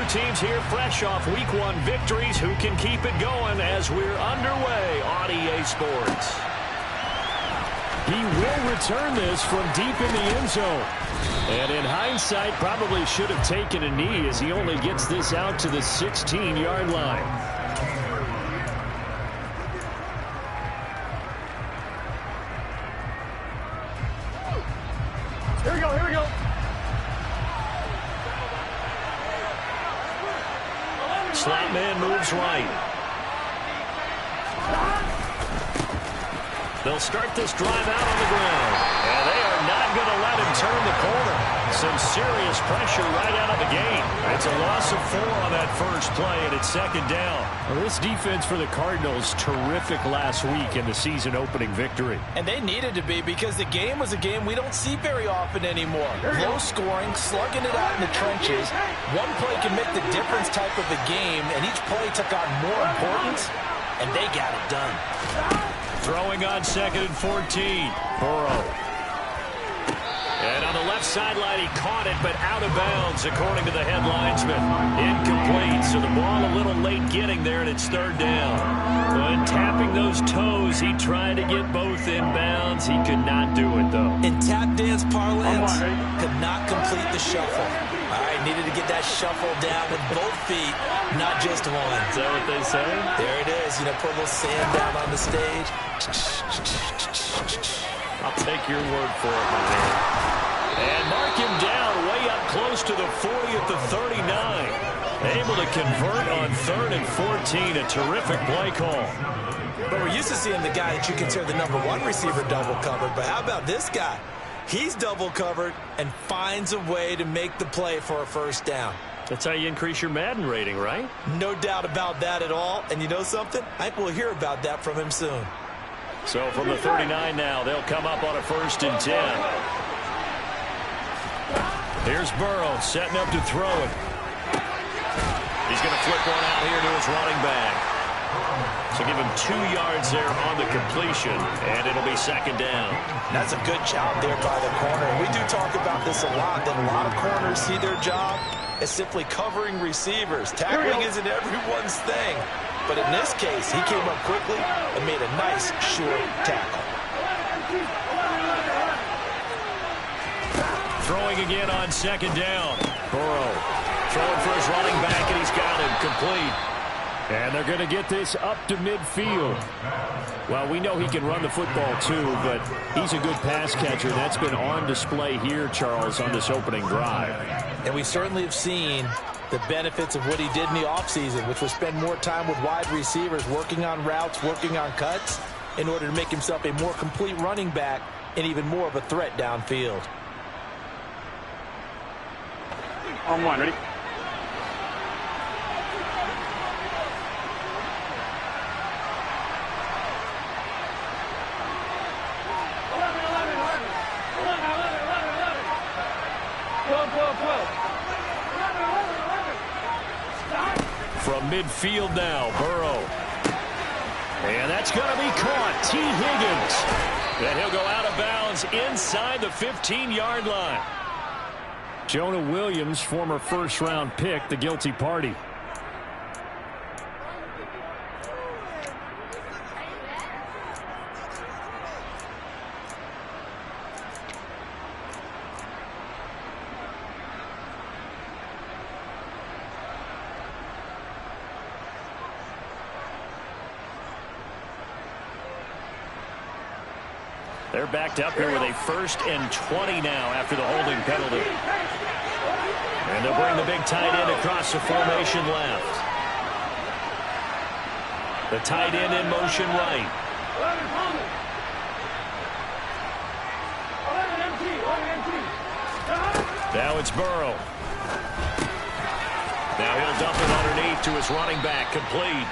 teams here fresh off Week 1 victories. Who can keep it going as we're underway on EA Sports? He will return this from deep in the end zone. And in hindsight, probably should have taken a knee as he only gets this out to the 16-yard line. Here we go, here we go. Slot man moves right. They'll start this drive out on the ground. And they are not going to let him turn the corner. Some serious pressure right out of the gate. It's a loss of 4 on that first play, and it's second down. Well, this defense for the Cardinals, terrific last week in the season-opening victory. And they needed to be because the game was a game we don't see very often anymore. Low scoring, slugging it out in the trenches. One play can make the difference type of the game, and each play took on more importance, and they got it done. Throwing on 2nd and 14. Burrow. And on the left sideline, he caught it, but out of bounds, according to the head linesman. Incomplete, so the ball a little late getting there, and it's third down. When tapping those toes, he tried to get both inbounds. He could not do it, though. In tap dance parlance, could not complete the shuffle. All right, needed to get that shuffle down with both feet, not just one. Is that what they say? There it is. You know, put a little sand down on the stage. I'll take your word for it, my man. And mark him down way up close to the 40 at the 39. Able to convert on 3rd and 14. A terrific play call. But we're used to seeing the guy that you consider the #1 receiver double covered. But how about this guy? He's double covered and finds a way to make the play for a first down. That's how you increase your Madden rating, right? No doubt about that at all. And you know something? I think we'll hear about that from him soon. So from the 39 now, they'll come up on a 1st and 10. Here's Burrow setting up to throw it. He's going to flip one out here to his running back. So give him 2 yards there on the completion, and it'll be second down. That's a good job there by the corner. We do talk about this a lot, that a lot of corners see their job as simply covering receivers. Tackling isn't everyone's thing. But in this case, he came up quickly and made a nice, short tackle. Throwing again on 2nd down. Burrow throwing for his running back, and he's got him complete. And they're going to get this up to midfield. Well, we know he can run the football too, but he's a good pass catcher. That's been on display here, Charles, on this opening drive. And we certainly have seen the benefits of what he did in the offseason, which was spend more time with wide receivers, working on routes, working on cuts, in order to make himself a more complete running back and even more of a threat downfield. On 1, ready? From midfield now, Burrow. And that's going to be caught. T. Higgins. And he'll go out of bounds inside the 15-yard line. Jonah Williams, former first-round pick, the guilty party. They're backed up here with a 1st and 20 now after the holding penalty. And they'll bring the big tight end across the formation left. The tight end in motion right. Now it's Burrow. Now he'll dump it underneath to his running back, complete.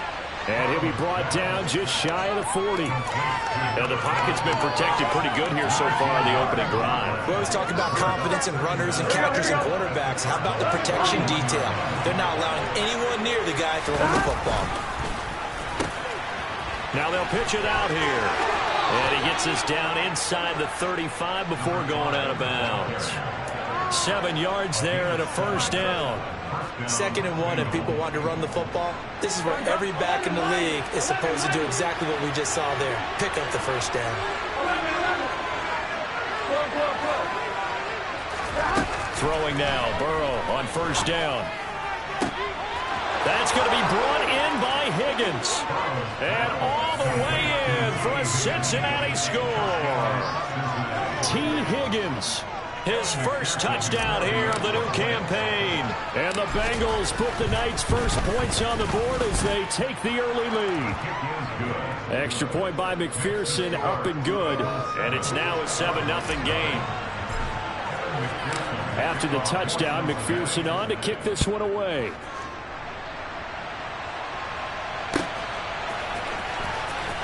And he'll be brought down just shy of the 40. And the pocket's been protected pretty good here so far in the opening drive. We always talk about confidence in runners and catchers and quarterbacks. How about the protection detail? They're not allowing anyone near the guy throwing the football. Now they'll pitch it out here. And he gets us down inside the 35 before going out of bounds. 7 yards there and a first down. 2nd and 1, and people want to run the football. This is where every back in the league is supposed to do exactly what we just saw there. Pick up the first down. Throwing now, Burrow on first down. That's going to be brought in by Higgins. And all the way in for a Cincinnati score. T. Higgins, his first touchdown here of the new campaign. And the Bengals put the Knights' first points on the board as they take the early lead. Extra point by McPherson, up and good. And it's now a 7-0 game. After the touchdown, McPherson on to kick this one away.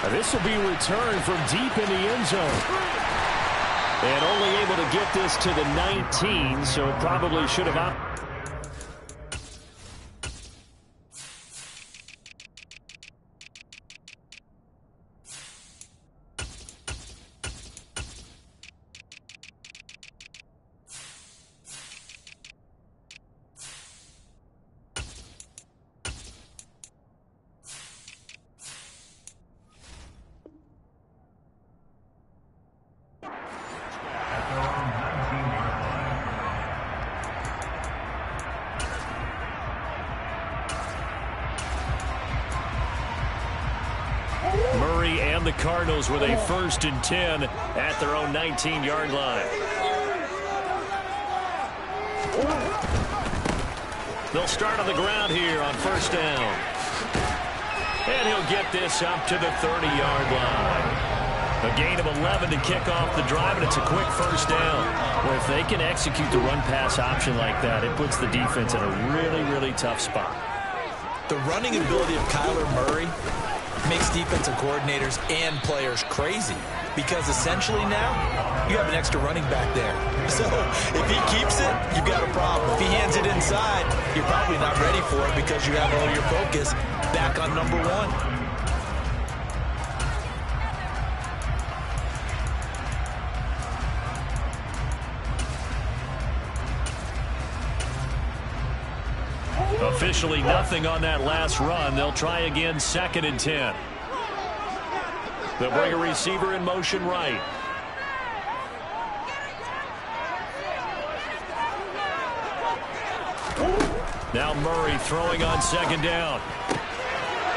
This will be returned from deep in the end zone. And only able to get this to the 19, so it probably should have... Murray and the Cardinals with a 1st and 10 at their own 19-yard line. They'll start on the ground here on first down. And he'll get this up to the 30-yard line. A gain of 11 to kick off the drive, and it's a quick first down. Well, if they can execute the run-pass option like that, it puts the defense in a really, really tough spot. The running ability of Kyler Murray makes defensive coordinators and players crazy, because essentially now you have an extra running back there. So if he keeps it, you've got a problem. If he hands it inside, you're probably not ready for it because you have all your focus back on number 1. Officially nothing on that last run. They'll try again, 2nd and 10. They'll bring a receiver in motion right. Now Murray throwing on 2nd down.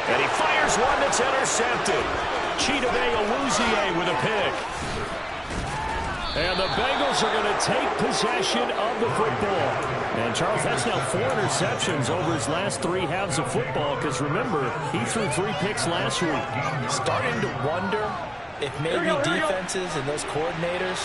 And he fires one that's intercepted. Chidobe Awuzie with a pick. And the Bengals are going to take possession of the football. And, Charles, that's now 4 interceptions over his last 3 halves of football, because, remember, he threw 3 picks last week. Starting to wonder if maybe defenses and those coordinators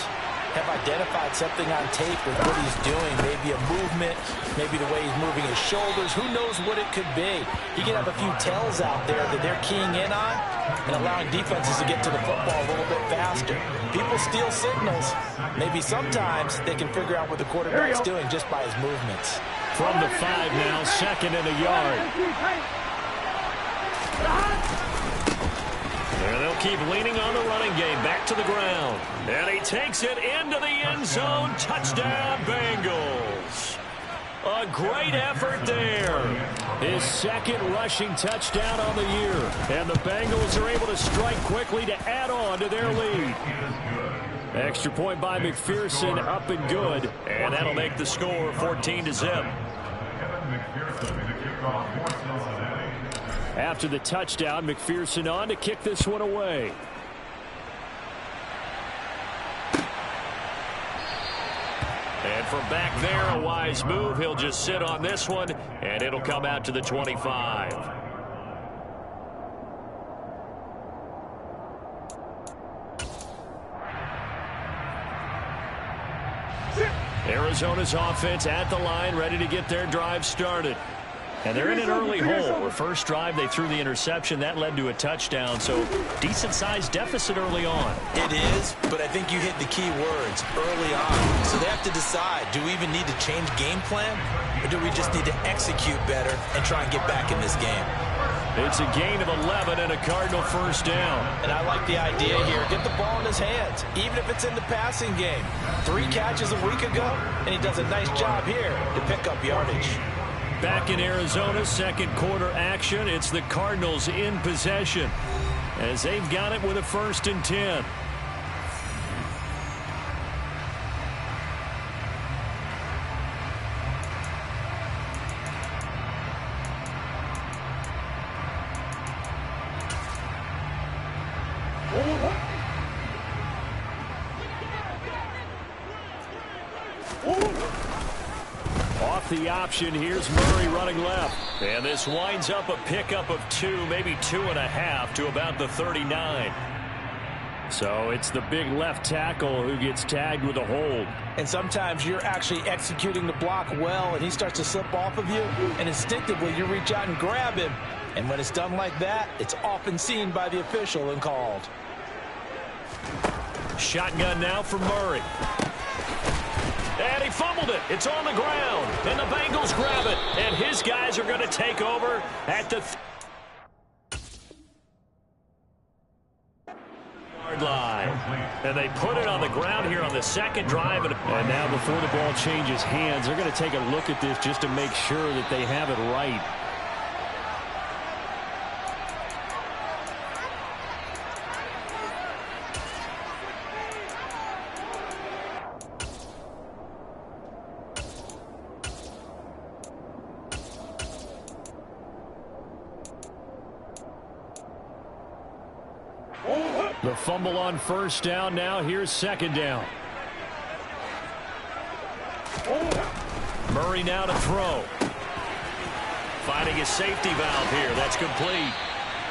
have identified something on tape with what he's doing. Maybe a movement, maybe the way he's moving his shoulders. Who knows what it could be? He could have a few tells out there that they're keying in on and allowing defenses to get to the football a little bit faster. People steal signals. Maybe sometimes they can figure out what the quarterback's doing just by his movements. From the 5 now, 2nd and a yard. And they'll keep leaning on the running game. Back to the ground. And he takes it into the end zone. Touchdown, Bengals. A great effort there. His 2nd rushing touchdown on the year. And the Bengals are able to strike quickly to add on to their lead. Extra point by McPherson, up and good. And that'll make the score 14-0. After the touchdown, McPherson on to kick this one away. And from back there, a wise move. He'll just sit on this one, and it'll come out to the 25. Arizona's offense at the line, ready to get their drive started. And they're in an early hole. The first drive, they threw the interception. That led to a touchdown, so decent-sized deficit early on. It is, but I think you hit the key words, early on. So they have to decide, do we even need to change game plan, or do we just need to execute better and try and get back in this game? It's a gain of 11 and a Cardinal first down. And I like the idea here. Get the ball in his hands, even if it's in the passing game. 3 catches a week ago, and he does a nice job here to pick up yardage. Back in Arizona, second quarter action. It's the Cardinals in possession as they've got it with a 1st and 10. Off the option, here's Murray running left. And this winds up a pickup of 2, maybe 2.5 to about the 39. So it's the big left tackle who gets tagged with a hold. And sometimes you're actually executing the block well, and he starts to slip off of you, and instinctively you reach out and grab him. And when it's done like that, it's often seen by the official and called. Shotgun now for Murray. And he fumbled it. It's on the ground. And the Bengals grab it. And his guys are going to take over at the yard line. And they put it on the ground here on the second drive. And now before the ball changes hands, they're going to take a look at this just to make sure that they have it right. The fumble on first down. Now here's second down. Murray now to throw. Finding his safety valve here. That's complete.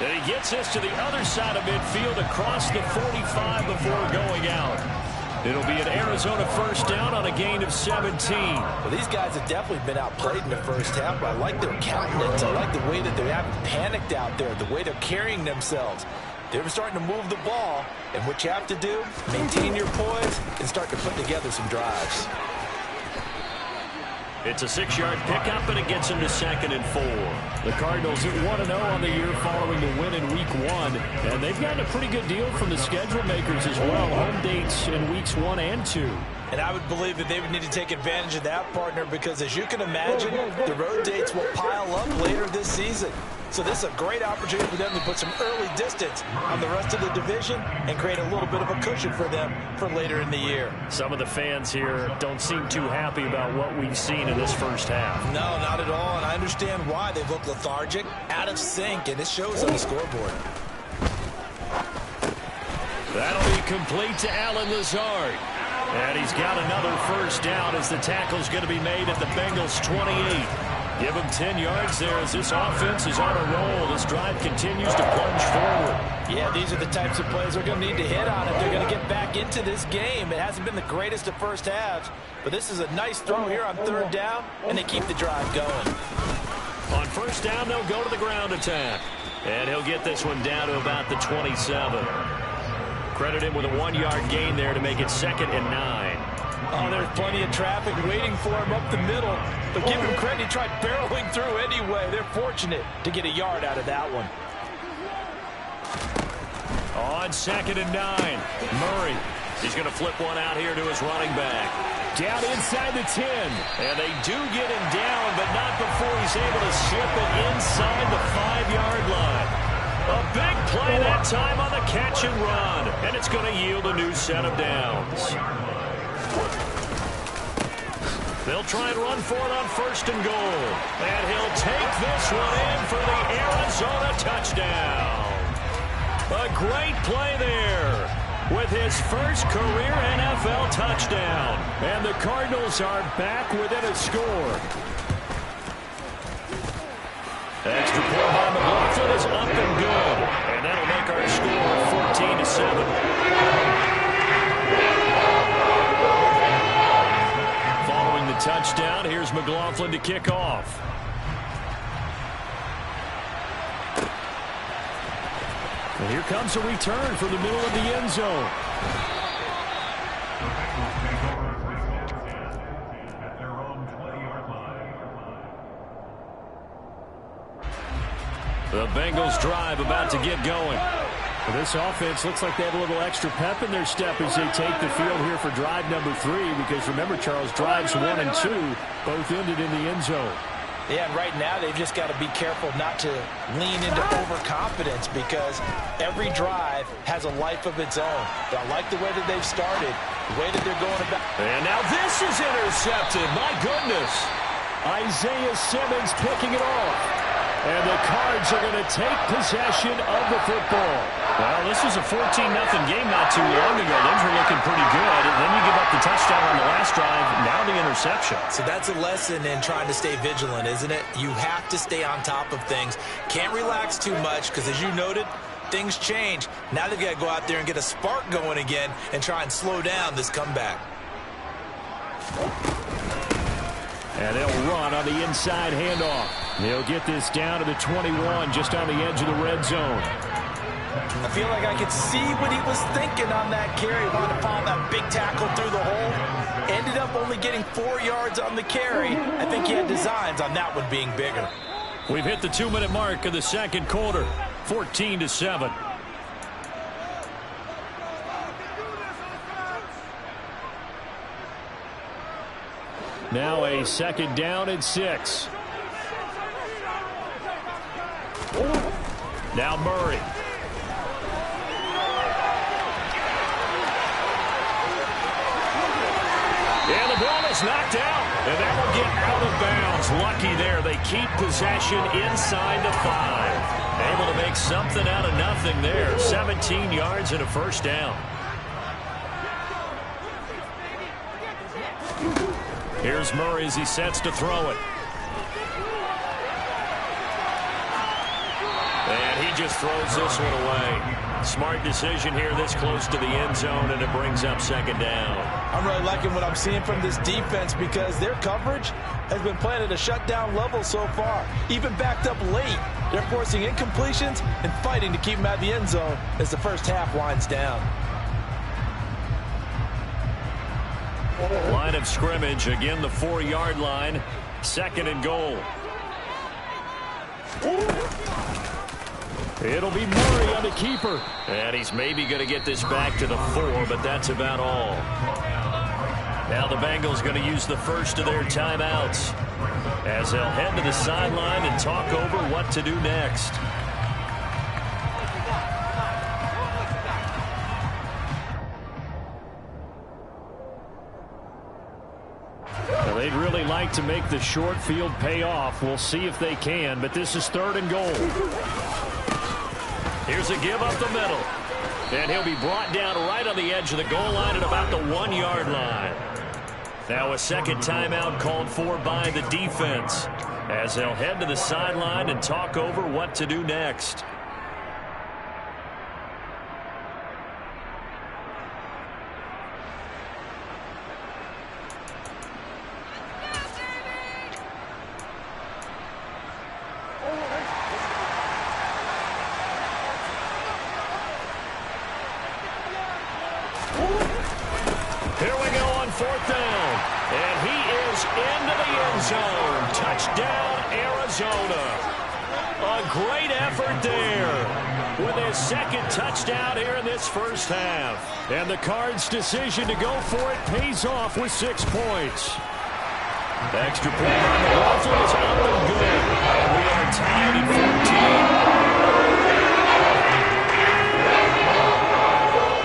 And he gets this to the other side of midfield across the 45 before going out. It'll be an Arizona first down on a gain of 17. Well, these guys have definitely been outplayed in the first half, but I like their countenance. I like the way that they haven't panicked out there, the way they're carrying themselves. They're starting to move the ball, and what you have to do, maintain your poise and start to put together some drives. It's a 6-yard pickup, and it gets them to 2nd and 4. The Cardinals at 1-0 on the year following the win in Week 1, and they've gotten a pretty good deal from the schedule makers as well. Home dates in Weeks 1 and 2. And I would believe that they would need to take advantage of that, partner, because as you can imagine, the road dates will pile up later this season. So this is a great opportunity for them to put some early distance on the rest of the division and create a little bit of a cushion for them for later in the year. Some of the fans here don't seem too happy about what we've seen in this first half. No, not at all, and I understand why. They look lethargic, out of sync, and it shows on the scoreboard. That'll be complete to Allen Lazard. And he's got another first down as the tackle's going to be made at the Bengals' 28. Give him 10 yards there as this offense is on a roll. This drive continues to plunge forward. Yeah, these are the types of plays they're going to need to hit on if they're going to get back into this game. It hasn't been the greatest of first halves, but this is a nice throw here on 3rd down, and they keep the drive going. On first down, they'll go to the ground attack. And he'll get this one down to about the 27. Credit him with a 1-yard gain there to make it 2nd and 9. Oh, there's plenty of traffic waiting for him up the middle. But give him credit, he tried barreling through anyway. They're fortunate to get a yard out of that one. On 2nd and 9, Murray. He's going to flip one out here to his running back. Down inside the 10. And they do get him down, but not before he's able to slip it inside the 5-yard line. A big play that time on the catch and run. And it's going to yield a new set of downs. They'll try and run for it on 1st and goal. And he'll take this one in for the Arizona touchdown. A great play there with his first career NFL touchdown. And the Cardinals are back within a score. Extra point by McLaughlin is up and good. And that'll make our score 14-7. Following the touchdown, here's McLaughlin to kick off. And here comes a return from the middle of the end zone. The Bengals drive about to get going. Well, this offense looks like they have a little extra pep in their step as they take the field here for drive number 3, because remember, Charles, drives 1 and 2 both ended in the end zone. Yeah, and right now they've just got to be careful not to lean into overconfidence, because every drive has a life of its own. I like the way that they've started, the way that they're going about. And now this is intercepted. My goodness. Isaiah Simmons picking it off. And the Cards are going to take possession of the football. Well, this was a 14-0 game not too long ago. Things were looking pretty good. And then you give up the touchdown on the last drive. Now the interception. So that's a lesson in trying to stay vigilant, isn't it? You have to stay on top of things. Can't relax too much, because as you noted, things change. Now they've got to go out there and get a spark going again and try and slow down this comeback. And they'll run on the inside handoff. They'll get this down to the 21, just on the edge of the red zone. I feel like I could see what he was thinking on that carry. Wanted to follow that big tackle through the hole. Ended up only getting 4 yards on the carry. I think he had designs on that one being bigger. We've hit the 2-minute mark of the second quarter. 14-7. Now a second down and 6. Now Murray. And the ball is knocked out. And that will get out of bounds. Lucky there. They keep possession inside the 5. Able to make something out of nothing there. 17 yards and a first down. Here's Murray as he sets to throw it. And he just throws this one away. Smart decision here this close to the end zone, and it brings up second down. I'm really liking what I'm seeing from this defense, because their coverage has been playing at a shutdown level so far. Even backed up late, they're forcing incompletions and fighting to keep them out of the end zone as the first half winds down. Line of scrimmage, again the 4-yard line. Second and goal. It'll be Murray on the keeper. And he's maybe going to get this back to the 4, but that's about all. Now the Bengals going to use the first of their timeouts as they'll head to the sideline and talk over what to do next. Well, they'd really like to make the short field pay off. We'll see if they can, but this is third and goal. Here's a give up the middle. And he'll be brought down right on the edge of the goal line at about the 1-yard line. Now a second timeout called for by the defense as they'll head to the sideline and talk over what to do next. Here we go on fourth down. And he is into the end zone. Touchdown, Arizona. A great effort there with his second touchdown here in this first half. And the Cards' decision to go for it pays off with 6 points. Extra point on the buzzer is up and good. And we are tied at 14.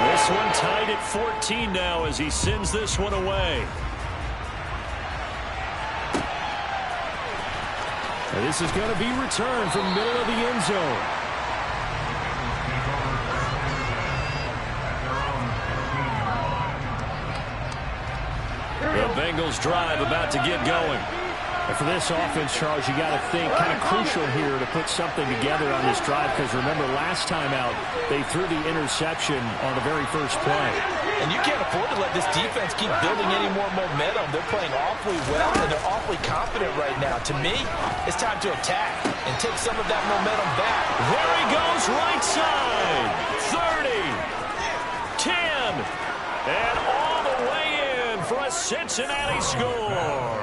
This one tied at 14 now as he sends this one away. And this is going to be returned from middle of the end zone. The Bengals drive about to get going. And for this offense, Charles, you got to think kind of crucial here to put something together on this drive, because remember last time out they threw the interception on the very first play. And you can't afford to let this defense keep building any more momentum. They're playing awfully well, and they're awfully confident right now. To me, it's time to attack and take some of that momentum back. There he goes, right side. 30, 10, and all the way in for a Cincinnati score.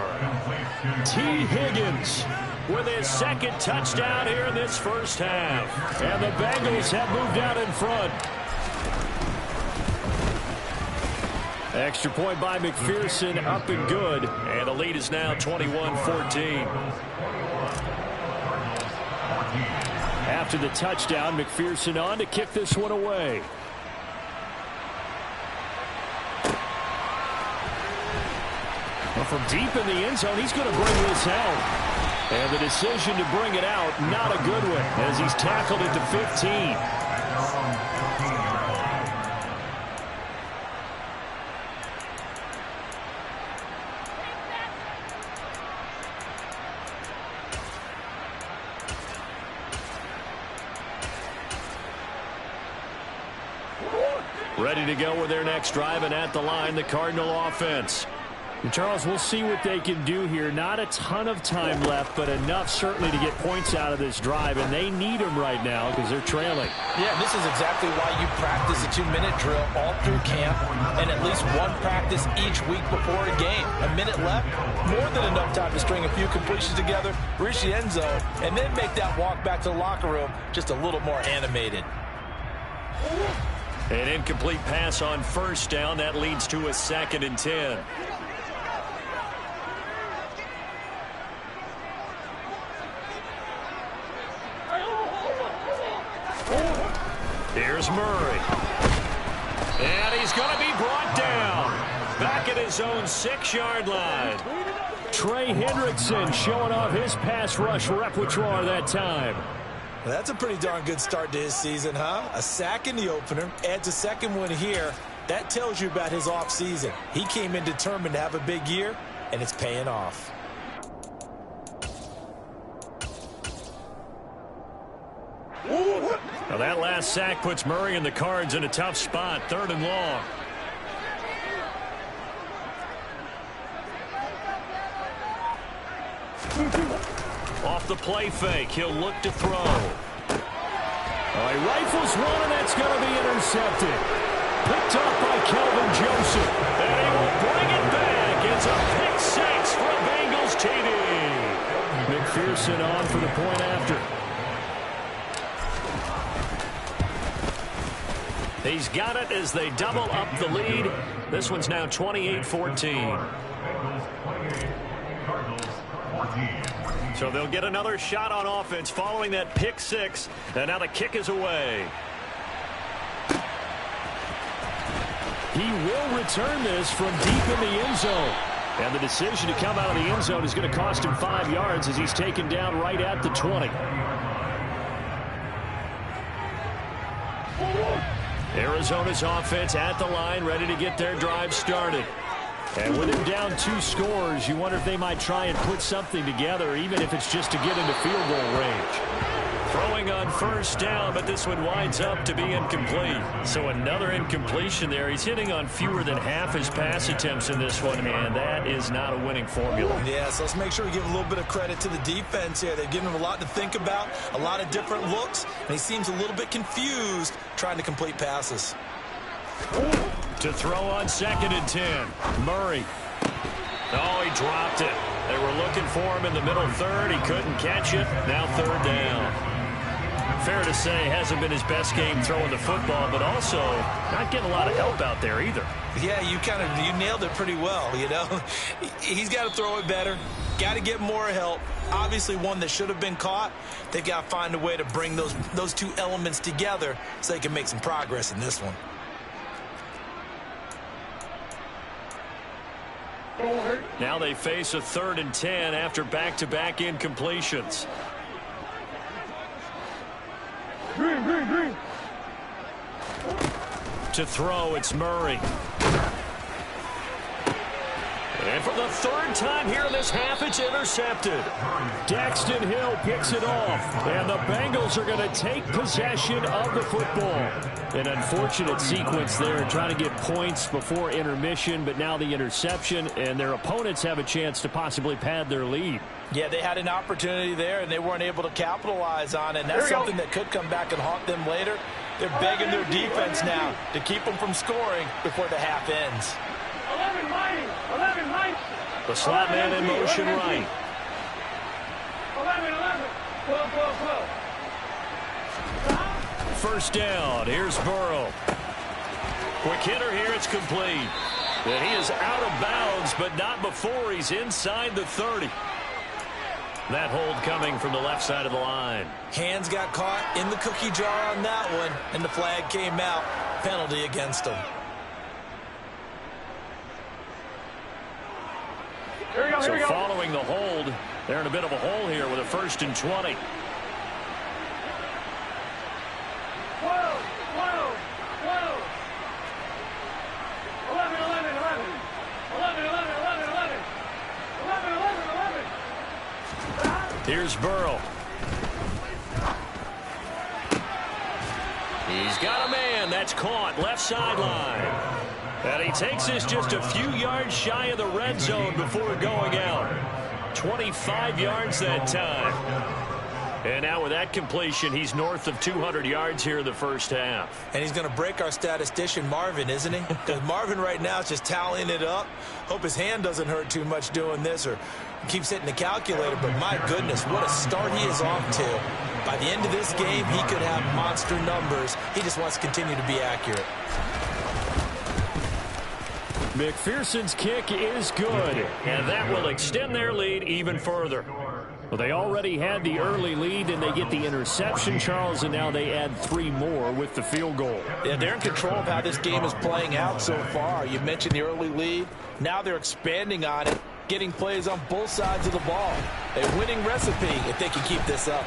T. Higgins with his second touchdown here in this first half. And the Bengals have moved out in front. Extra point by McPherson, up and good. And the lead is now 21-14. After the touchdown, McPherson on to kick this one away. Well, from deep in the end zone, he's going to bring this out. And the decision to bring it out, not a good one, as he's tackled it to 15. Ready to go with their next drive, and at the line, the Cardinal offense. And Charles, we'll see what they can do here. Not a ton of time left, but enough certainly to get points out of this drive, and they need them right now because they're trailing. Yeah, this is exactly why you practice a 2-minute drill all through camp and at least one practice each week before a game. A minute left, more than enough time to string a few completions together, reach the end zone, and then make that walk back to the locker room just a little more animated. An incomplete pass on first down. That leads to a 2nd and 10. Here's Murray. And he's going to be brought down. Back at his own 6-yard line. Trey Hendrickson showing off his pass rush repertoire that time. Well, that's a pretty darn good start to his season, huh? A sack in the opener, adds a second one here. That tells you about his offseason. He came in determined to have a big year, and it's paying off. Now that last sack puts Murray and the Cards in a tough spot, 3rd and long. Off the play fake, he'll look to throw. He rifles one, and that's going to be intercepted. Picked up by Kelvin Joseph. And he will bring it back. It's a pick 6 for a Bengals TD. McPherson on for the point after. He's got it as they double up the lead. This one's now 28-14. So they'll get another shot on offense following that pick 6. And now the kick is away. He will return this from deep in the end zone. And the decision to come out of the end zone is going to cost him 5 yards as he's taken down right at the 20. Arizona's offense at the line, ready to get their drive started. And with him down 2 scores, you wonder if they might try and put something together, even if it's just to get into field goal range. Throwing on first down, but this one winds up to be incomplete. So another incompletion there. He's hitting on fewer than half his pass attempts in this one, and that is not a winning formula. Yeah, so let's make sure we give a little bit of credit to the defense here. They've given him a lot to think about, a lot of different looks, and he seems a little bit confused trying to complete passes. To throw on 2nd and 10. Murray. Oh, he dropped it. They were looking for him in the middle 3rd. He couldn't catch it. Now 3rd down. Fair to say, hasn't been his best game throwing the football, but also not getting a lot of help out there either. Yeah, you nailed it pretty well, you know. He's got to throw it better. Got to get more help. Obviously one that should have been caught. They've got to find a way to bring those 2 elements together so they can make some progress in this one. Now they face a 3rd and 10 after back-to-back incompletions. To throw, it's Murray. And for the 3rd time here in this half, it's intercepted. Daxton Hill picks it off, and the Bengals are going to take possession of the football. An unfortunate sequence there, trying to get points before intermission, but now the interception, and their opponents have a chance to possibly pad their lead. Yeah, they had an opportunity there, and they weren't able to capitalize on it, and that's something that could come back and haunt them later. They're begging their defense now to keep them from scoring before the half ends. The slot man in motion right. 12. First down. Here's Burrow. Quick hitter here. It's complete. And he is out of bounds, but not before he's inside the 30. That hold coming from the left side of the line. Hands got caught in the cookie jar on that one, and the flag came out. Penalty against him. So following the hold, they're in a bit of a hole here with a 1st and 20. 12. 11. 11. Here's Burrow. He's got a man. That's caught. Left sideline. And he takes this just a few yards shy of the red zone before going out. 25 yards that time. And now with that completion, he's north of 200 yards here in the first half. And he's going to break our statistician Marvin, isn't he? Because Marvin right now is just tallying it up. Hope his hand doesn't hurt too much doing this or keeps hitting the calculator. But my goodness, what a start he is off to. By the end of this game, he could have monster numbers. He just wants to continue to be accurate. McPherson's kick is good, and that will extend their lead even further. Well, they already had the early lead, and they get the interception, Charles, and now they add 3 more with the field goal. Yeah, they're in control of how this game is playing out so far. You mentioned the early lead. Now they're expanding on it, getting plays on both sides of the ball. A winning recipe if they can keep this up.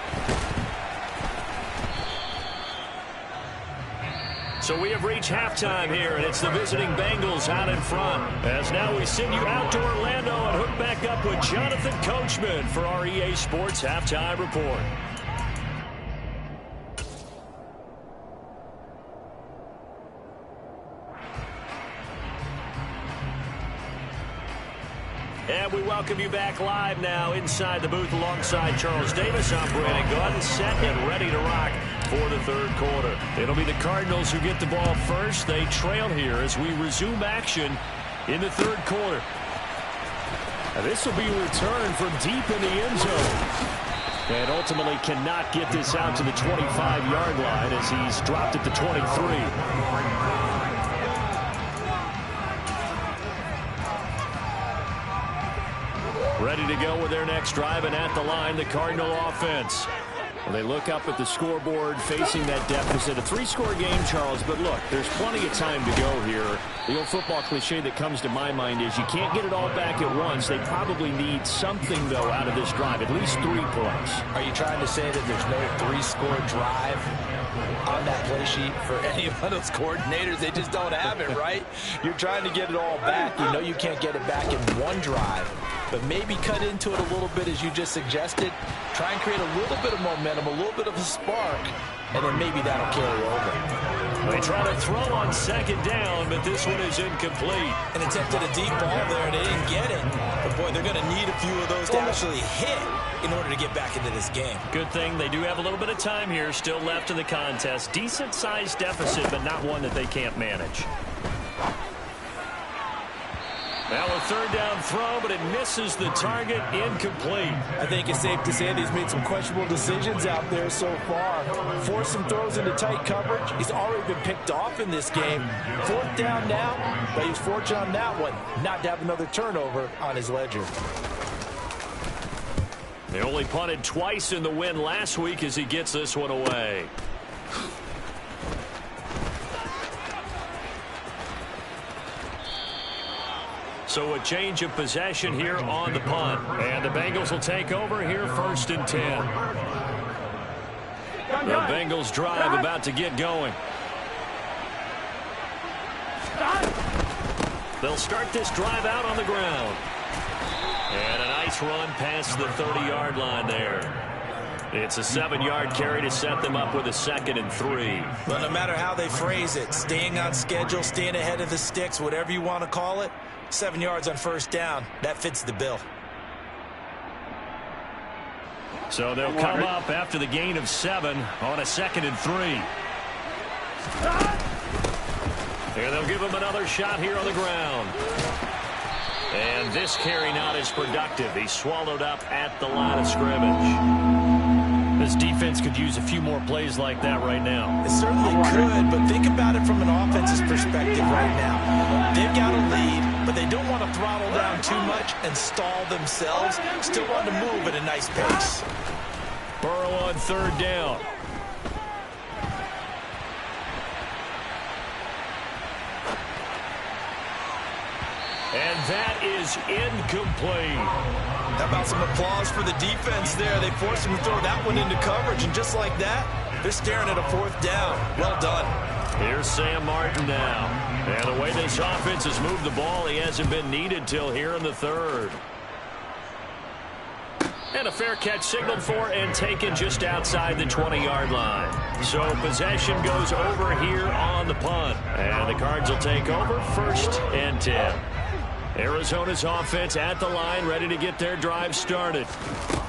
So we have reached halftime here, and it's the visiting Bengals out in front. As now we send you out to Orlando and hook back up with Jonathan Coachman for our EA Sports Halftime Report. And we welcome you back live now inside the booth alongside Charles Davis. I'm Brandon Gaudin, set and ready to rock for the third quarter. It'll be the Cardinals who get the ball first. They trail here as we resume action in the third quarter. Now this will be a return from deep in the end zone. And ultimately cannot get this out to the 25-yard line as he's dropped at the 23. Ready to go with their next drive, and at the line, the Cardinal offense. Well, they look up at the scoreboard facing that deficit. A 3-score game, Charles, but look, there's plenty of time to go here. The old football cliche that comes to my mind is you can't get it all back at once. They probably need something, though, out of this drive, at least 3 points. Are you trying to say that there's no 3-score drive on that play sheet for any of those coordinators? They just don't have it, right? You're trying to get it all back. You know you can't get it back in one drive. But maybe cut into it a little bit as you just suggested. Try and create a little bit of momentum, a little bit of a spark, and then maybe that'll carry over. They try to throw on 2nd down, but this one is incomplete. And attempted a deep ball there, and they didn't get it. But, boy, they're going to need a few of those to actually hit in order to get back into this game. Good thing they do have a little bit of time here still left in the contest. Decent-sized deficit, but not one that they can't manage. Now a 3rd down throw, but it misses the target, incomplete. I think it's safe to say that he's made some questionable decisions out there so far. Forced some throws into tight coverage. He's already been picked off in this game. 4th down now, but he's fortunate on that one not to have another turnover on his ledger. They only punted twice in the win last week as he gets this one away. So a change of possession here on the punt. And the Bengals will take over here 1st and 10. The Bengals drive about to get going. They'll start this drive out on the ground. And a nice run past the 30-yard line there. It's a 7-yard carry to set them up with a 2nd and 3. Well, no matter how they phrase it, staying on schedule, staying ahead of the sticks, whatever you want to call it, 7 yards on 1st down, that fits the bill. So they'll come up after the gain of 7 on a 2nd and 3. And they'll give him another shot here on the ground. And this carry not as productive. He's swallowed up at the line of scrimmage. This defense could use a few more plays like that right now. It certainly could, but think about it from an offense's perspective right now. They've got a lead, but they don't want to throttle down too much and stall themselves. Still want to move at a nice pace. Burrow on third down. And that is incomplete. How about some applause for the defense there? They forced him to throw that one into coverage, and just like that, they're staring at a fourth down. Well done. Here's Sam Martin now. And the way this offense has moved the ball, he hasn't been needed till here in the third. And a fair catch signaled for and taken just outside the 20-yard line. So possession goes over here on the punt. And the Cards will take over 1st and 10. Arizona's offense at the line, ready to get their drive started.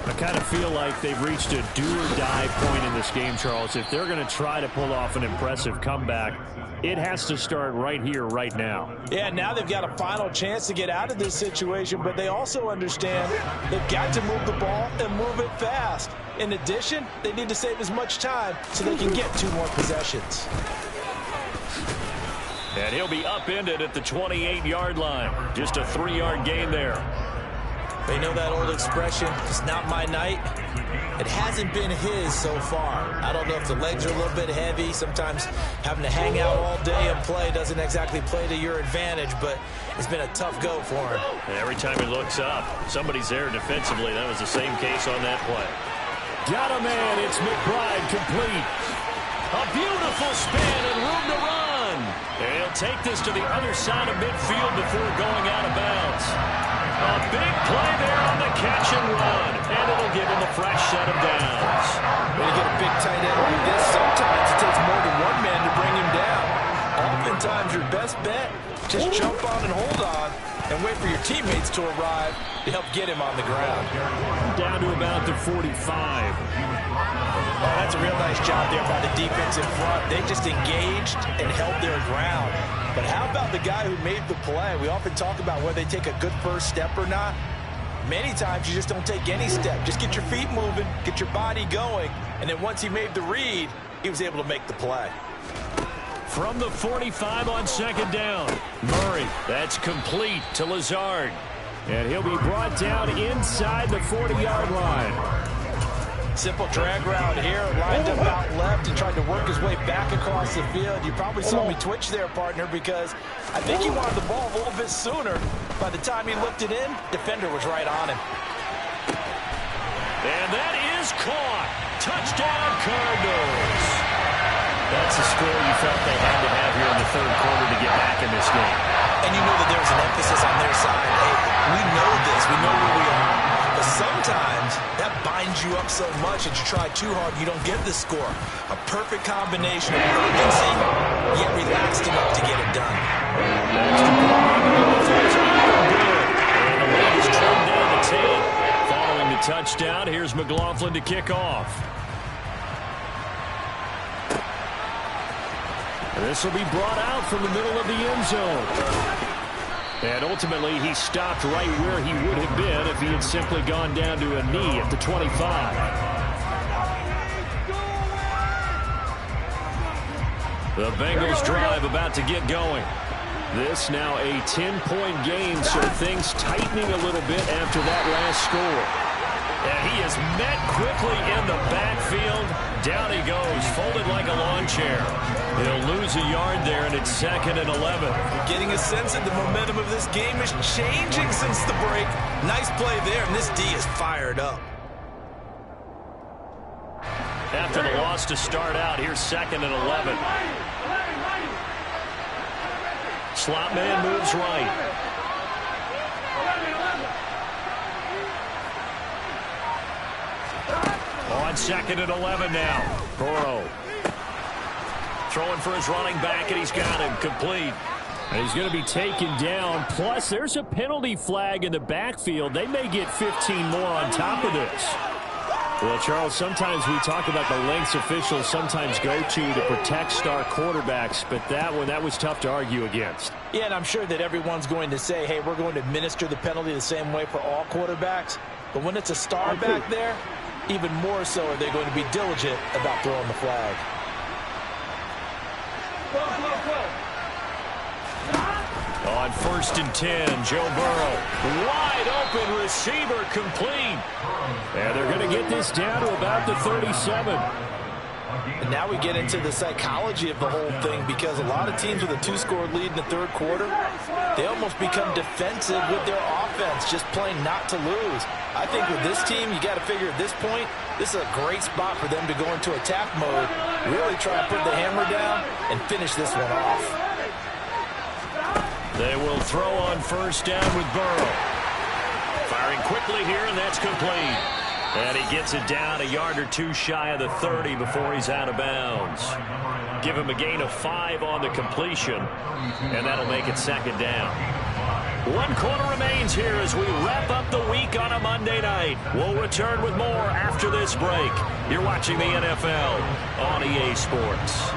I kind of feel like they've reached a do-or-die point in this game, Charles. If they're going to try to pull off an impressive comeback, it has to start right here, right now. Yeah, now they've got a final chance to get out of this situation, but they also understand they've got to move the ball and move it fast. In addition, they need to save as much time so they can get 2 more possessions. And he'll be upended at the 28-yard line. Just a 3-yard gain there. They know that old expression, it's not my night. It hasn't been his so far. I don't know if the legs are a little bit heavy. Sometimes having to hang out all day and play doesn't exactly play to your advantage, but it's been a tough go for him. And every time he looks up, somebody's there defensively. That was the same case on that play. Got a man. It's McBride complete. A beautiful span and room to run. And he'll take this to the other side of midfield before going out of bounds. A big play there on the catch and run. And it'll give him a fresh set of downs. When you get a big tight end like this, sometimes it takes more than one man to bring him down. Oftentimes your best bet, just jump on and hold on and wait for your teammates to arrive to help get him on the ground. Down to about the 45. Oh, that's a real nice job there by the defense in front. They just engaged and held their ground. But how about the guy who made the play? We often talk about whether they take a good first step or not. Many times you just don't take any step. Just get your feet moving, get your body going, and then once he made the read, he was able to make the play. From the 45 on 2nd down. Murray, that's complete to Lazard. And he'll be brought down inside the 40-yard line. Simple drag route here, lined up out left and tried to work his way back across the field. You probably saw me twitch there, partner, because I think he wanted the ball a little bit sooner. By the time he looked it in, defender was right on him. And that is caught. Touchdown, Cardinals. That's a score you felt they had to have here in the 3rd quarter to get back in this game. And you know that there was an emphasis on their side. Hey, we know this. We know where we are. But sometimes that binds you up so much that you try too hard, you don't get the score. A perfect combination of urgency, yet relaxed enough to get it done. And the lead is trimmed down to 10. Following the touchdown, here's McLaughlin to kick off. This will be brought out from the middle of the end zone. And ultimately, he stopped right where he would have been if he had simply gone down to a knee at the 25. The Bengals drive about to get going. This now a 10-point game, so things tightening a little bit after that last score. And he is met quickly in the backfield. Down he goes, folded like a lawn chair. He'll lose a yard there, and it's 2nd and 11. Getting a sense that the momentum of this game is changing since the break. Nice play there, and this D is fired up. After the loss to start out, here's 2nd and 11. Slot man moves right. On 2nd and 11 now. Burrow throwing for his running back, and he's got him complete. And he's going to be taken down. Plus, there's a penalty flag in the backfield. They may get 15 more on top of this. Well, Charles, sometimes we talk about the lengths officials sometimes go to protect star quarterbacks, but that was tough to argue against. Yeah, and I'm sure that everyone's going to say, hey, we're going to administer the penalty the same way for all quarterbacks. But when it's a star back there, even more so are they going to be diligent about throwing the flag. On 1st and 10, Joe Burrow. Wide open receiver, complete. And they're going to get this down to about the 37. And now we get into the psychology of the whole thing, because a lot of teams with a 2-score lead in the third quarter, they almost become defensive with their offense, just playing not to lose. I think with this team, you got to figure at this point, this is a great spot for them to go into attack mode, really try and put the hammer down and finish this one off. They will throw on 1st down with Burrow. Firing quickly here, and that's complete. And he gets it down a yard or two shy of the 30 before he's out of bounds. Give him a gain of 5 on the completion, and that'll make it 2nd down. 1 quarter remains here as we wrap up the week on a Monday night. We'll return with more after this break. You're watching the NFL on EA Sports.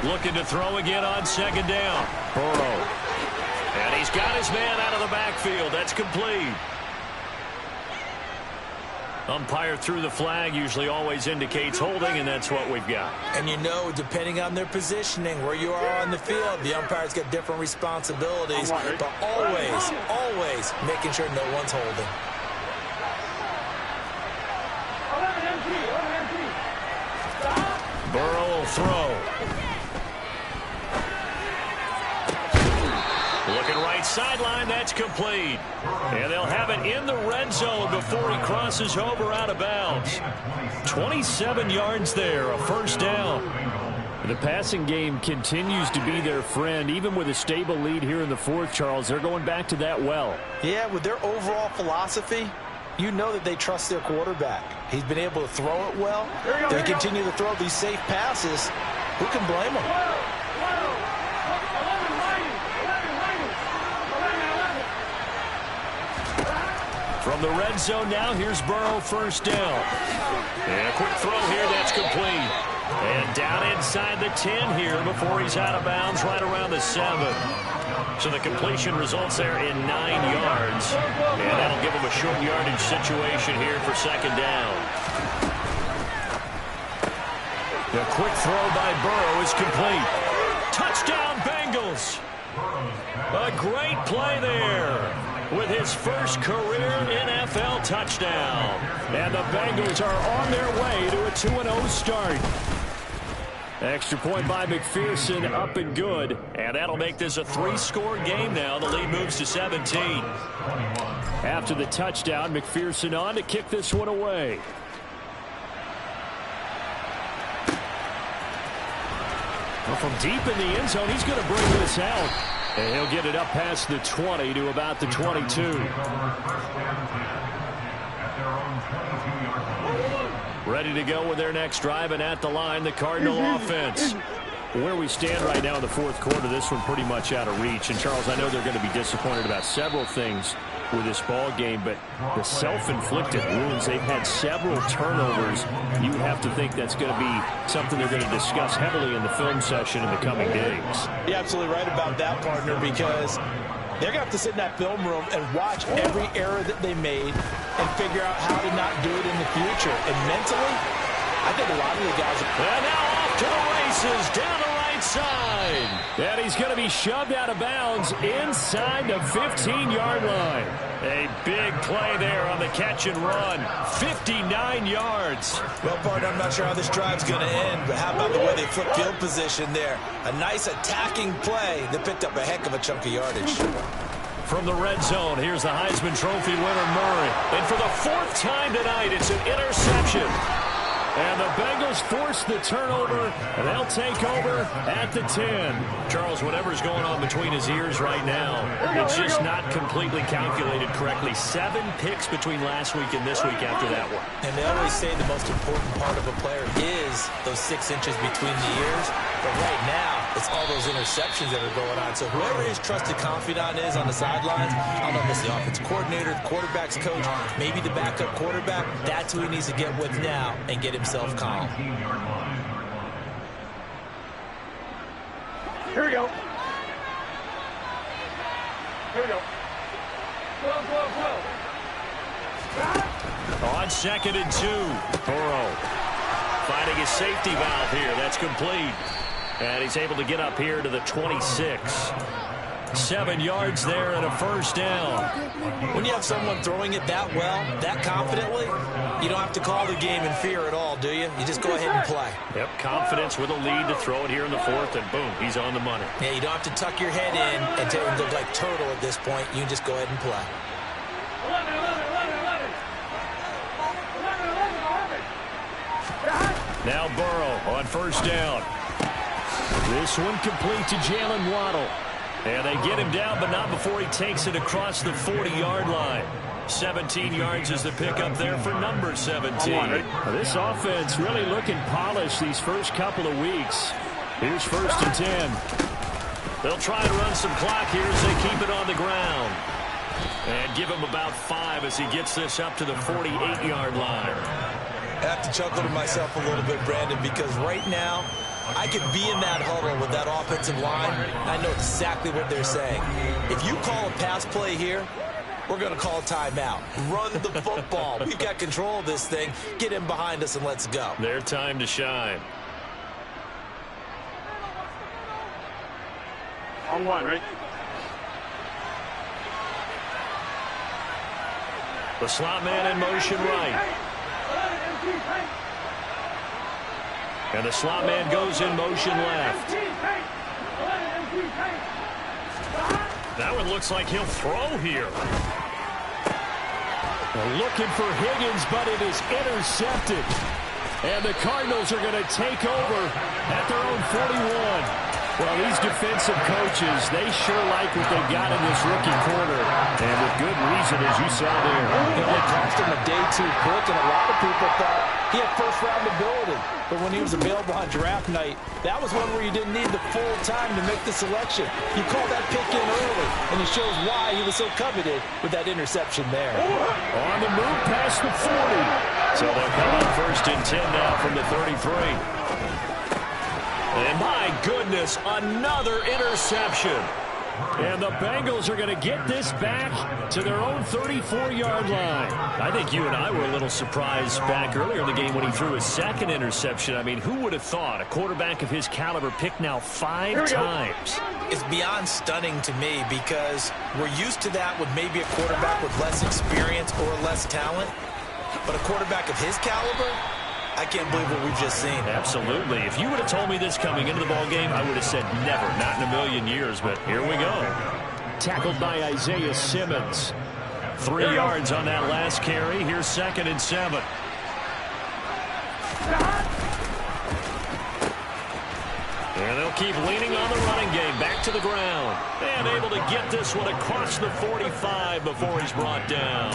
Looking to throw again on 2nd down. Burrow. And he's got his man out of the backfield. That's complete. Umpire threw the flag, usually always indicates holding, and that's what we've got. And you know, depending on their positioning, where you are on the field, the umpire's got different responsibilities, but always making sure no one's holding. 11 MT. Burrow will throw. Looking right sideline, that's complete. And they'll have it in the red zone before he crosses over out of bounds. 27 yards there, a 1st down. The passing game continues to be their friend, even with a stable lead here in the 4th, Charles. They're going back to that well. Yeah, with their overall philosophy, you know that they trust their quarterback. He's been able to throw it well. They continue to throw these safe passes. Who can blame them? From the red zone now, here's Burrow 1st down. And a quick throw here, that's complete. And down inside the 10 here before he's out of bounds right around the 7. So the completion results there in 9 yards. And that'll give him a short yardage situation here for 2nd down. The quick throw by Burrow is complete. Touchdown, Bengals. A great play there with his first career NFL touchdown. And the Bengals are on their way to a 2-0 start. Extra point by McPherson, up and good. And that'll make this a 3-score game now. The lead moves to 17. After the touchdown, McPherson on to kick this one away. Well, from deep in the end zone, he's going to bring this out. And he'll get it up past the 20 to about the 22. Ready to go with their next drive, and at the line, the Cardinal offense. Where we stand right now in the 4th quarter, this one pretty much out of reach. And, Charles, I know they're going to be disappointed about several things with this ball game, but the self-inflicted wounds, they've had several turnovers. You have to think that's going to be something they're going to discuss heavily in the film session in the coming days. You're absolutely right about that, partner, because they're going to have to sit in that film room and watch every error that they made and figure out how to not do it in the future. And mentally, I think a lot of the guys are... And now off to the races, down the right side. And he's going to be shoved out of bounds inside the 15-yard line. A big play there on the catch and run. 59 yards. Well, partner, I'm not sure how this drive's going to end, but how about the way they flip field position there? A nice attacking play that picked up a heck of a chunk of yardage. From the red zone, here's the Heisman Trophy winner, Murray. And for the fourth time tonight, it's an interception. And the Bengals force the turnover, and they'll take over at the 10. Charles, whatever's going on between his ears right now, it's just not completely calculated correctly. 7 picks between last week and this week after that one. And they always say the most important part of a player is those 6 inches between the ears. But right now, it's all those interceptions that are going on. So whoever his trusted confidant is on the sidelines, I don't know if it's the offensive coordinator, the quarterback's coach, maybe the backup quarterback, that's who he needs to get with now and get himself calm. Here we go. Here we go. 12. On 2nd and 2, Burrow finding his safety valve here. That's complete. And he's able to get up here to the 26. 7 yards there and a first down. When you have someone throwing it that well, that confidently, you don't have to call the game in fear at all, do you? You just go ahead and play. Yep, confidence with a lead to throw it here in the 4th, and boom, he's on the money. Yeah, you don't have to tuck your head in and look like turtle at this point. You just go ahead and play. 11. Now Burrow on first down. This one complete to Jalen Waddle. And they get him down, but not before he takes it across the 40-yard line. 17 yards is the pickup there for number 17. This offense really looking polished these first couple of weeks. Here's 1st and 10. They'll try to run some clock here as they keep it on the ground. And give him about 5 as he gets this up to the 48-yard line. I have to chuckle to myself a little bit, Brandon, because right now, I could be in that huddle with that offensive line. I know exactly what they're saying. If you call a pass play here, we're going to call timeout. Run the football. We've got control of this thing. Get him behind us and let's go. Their time to shine. On 1, right? The slot man in motion right. And the slot man goes in motion left. That one looks like he'll throw here. They're looking for Higgins, but it is intercepted. And the Cardinals are going to take over at their own 41. Well, these defensive coaches, they sure like what they've got in this rookie corner. And with good reason, as you saw there. You know, it cost him a day 2 pick, and a lot of people thought he had first-round ability. But when he was available on draft night, that was one where you didn't need the full time to make the selection. You called that pick in early, and it shows why he was so coveted with that interception there. On the move past the 40. So they'll come on 1st and 10 now from the 33. And my goodness, another interception. And the Bengals are going to get this back to their own 34-yard line. I think you and I were a little surprised back earlier in the game when he threw his 2nd interception. I mean, who would have thought a quarterback of his caliber picked now 5 times? It's beyond stunning to me because we're used to that with maybe a quarterback with less experience or less talent. But a quarterback of his caliber, I can't believe what we've just seen. Absolutely. If you would have told me this coming into the ballgame, I would have said never, not in a million years. But here we go. Tackled by Isaiah Simmons. 3 yards on that last carry. Here's 2nd and 7. And they'll keep leaning on the running game. Back to the ground. And able to get this one across the 45 before he's brought down.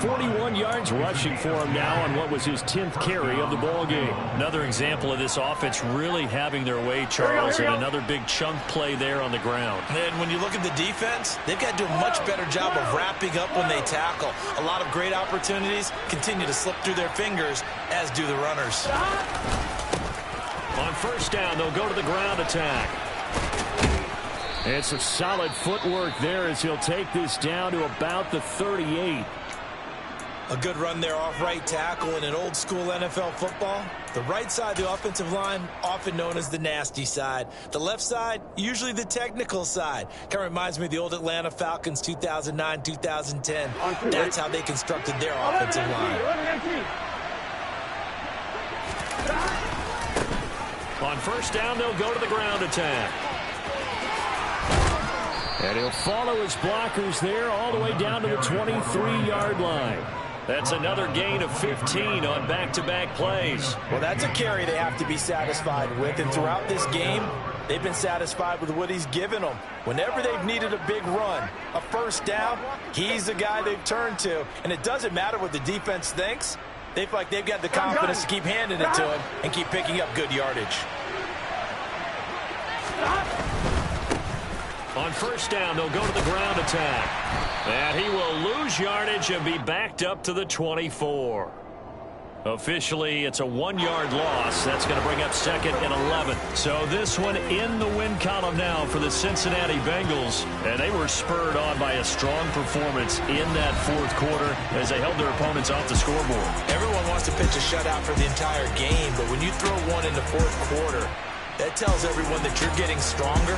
41 yards rushing for him now on what was his 10th carry of the ball game. Another example of this offense really having their way, Charles, and another big chunk play there on the ground. And when you look at the defense, they've got to do a much better job of wrapping up when they tackle. A lot of great opportunities continue to slip through their fingers, as do the runners. On 1st down, they'll go to the ground attack. And some solid footwork there as he'll take this down to about the 38. A good run there off right tackle in an old school NFL football. The right side of the offensive line, often known as the nasty side. The left side, usually the technical side. Kind of reminds me of the old Atlanta Falcons 2009-2010. That's how they constructed their offensive line. On 1st down, they'll go to the ground attack. And he'll follow his blockers there all the way down to the 23-yard line. That's another gain of 15 on back-to-back plays. Well, that's a carry they have to be satisfied with. And throughout this game, they've been satisfied with what he's given them. Whenever they've needed a big run, a first down, he's the guy they've turned to. And it doesn't matter what the defense thinks. They feel like they've got the confidence to keep handing it to him and keep picking up good yardage. On first down, they'll go to the ground attack. And he will lose yardage and be backed up to the 24. Officially, it's a 1-yard loss. That's going to bring up second and 11. So this one in the win column now for the Cincinnati Bengals. And they were spurred on by a strong performance in that fourth quarter as they held their opponents off the scoreboard. Everyone wants to pitch a shutout for the entire game, but when you throw one in the fourth quarter, that tells everyone that you're getting stronger.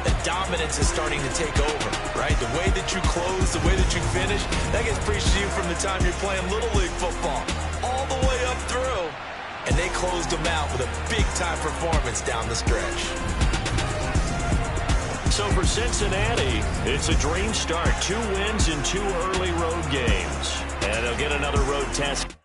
The dominance is starting to take over, right? The way that you close, the way that you finish, that gets preached to you from the time you're playing Little League football all the way up through. And they closed them out with a big-time performance down the stretch. So for Cincinnati, it's a dream start. 2 wins in 2 early road games. And they'll get another road test.